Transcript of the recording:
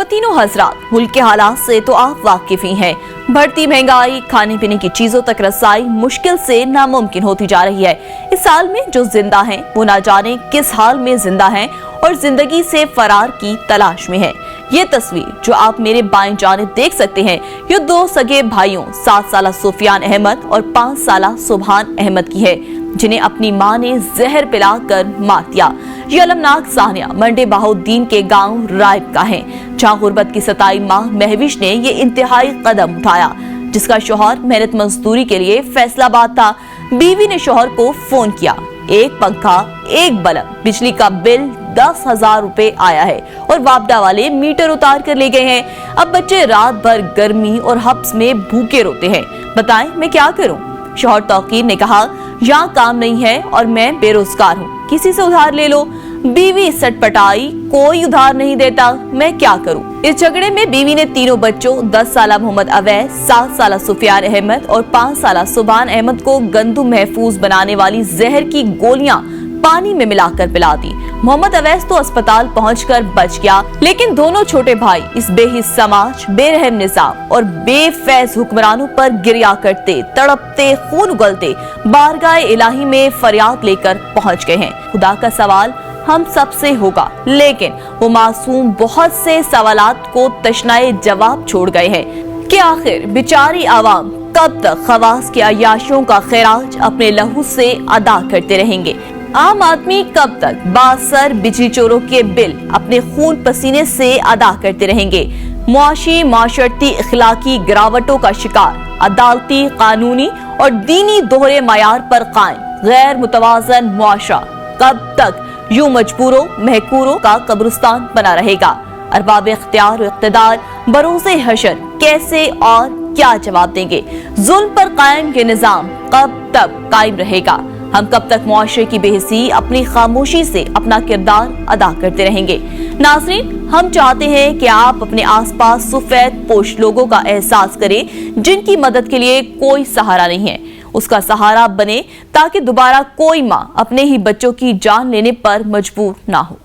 ख़वातीनो हज़रात, मुल्क के हालात से तो आप वाकिफ ही हैं। बढ़ती महंगाई, खाने पीने की चीजों तक रसाई मुश्किल से नामुमकिन होती जा रही है। इस साल में जो जिंदा हैं वो ना जाने किस हाल में जिंदा हैं और जिंदगी से फरार की तलाश में है। ये तस्वीर जो आप मेरे बाएं जानिब देख सकते हैं, ये दो सगे भाइयों 7 साला सुफियान अहमद और 5 साला सुभान अहमद की है, जिन्हें अपनी मां ने जहर पिलाकर मार दिया। ये अलमनाक साहनिया मंडे बहाउद्दीन के गांव रायब का है, जहां गुर्बत की सताई मां महविश ने ये इंतहाई कदम उठाया, जिसका शौहर मेहनत मजदूरी के लिए फैसलाबाद था। बीवी ने शौहर को फोन किया, एक पंखा, एक बल्ब, बिजली का बिल 10,000 रुपए आया है और वापडा वाले मीटर उतार कर ले गए हैं। अब बच्चे रात भर गर्मी और हब्स में भूखे रोते हैं, बताएं मैं क्या करूं। शौहर तौकीर ने कहा, यहाँ काम नहीं है और मैं बेरोजगार हूँ, किसी से उधार ले लो। बीवी सटपटाई, कोई उधार नहीं देता, मैं क्या करूं। इस झगड़े में बीवी ने तीनों बच्चों 10 साला मोहम्मद अवैस, 7 साला सुफियान अहमद और 5 साला सुभान अहमद को गंदुम महफूज बनाने वाली जहर की गोलियां पानी में मिलाकर पिला दी। मोहम्मद अवैस तो अस्पताल पहुंचकर बच गया, लेकिन दोनों छोटे भाई इस बेहिस समाज, बेरहम निजाम और बेफैज हुक्मरानों पर गिरिया करते, तड़पते, खून उगलते बारगाह इलाही में फरियाद लेकर पहुंच गए हैं। खुदा का सवाल हम सबसे होगा, लेकिन वो मासूम बहुत से सवालात को तशनाए जवाब छोड़ गए हैं कि आखिर बेचारी आवाम कब तक खवास के अयाशियों का खैराज अपने लहू से अदा करते रहेंगे। आम आदमी कब तक बासर बिजली चोरों के बिल अपने खून पसीने से अदा करते रहेंगे। मुआशी माशरती इखलाकी गिरावटों का शिकार, अदालती, कानूनी और दीनी दोहरे मयार पर कायम गैर मुतवाजन मुआशरा कब तक यूं मजबूरों महकूरों का कब्रिस्तान बना रहेगा। अरबाब इख्तियार और इख्तिदार बरोज़े हशर कैसे और क्या जवाब देंगे। जुल्म पर कायम ये निजाम कब तक कायम रहेगा। हम कब तक मुआशरे की बेहिसी अपनी खामोशी से अपना किरदार अदा करते रहेंगे। नाज़रीन, हम चाहते हैं कि आप अपने आसपास सफेद पोश लोगों का एहसास करें, जिनकी मदद के लिए कोई सहारा नहीं है, उसका सहारा बने, ताकि दोबारा कोई माँ अपने ही बच्चों की जान लेने पर मजबूर ना हो।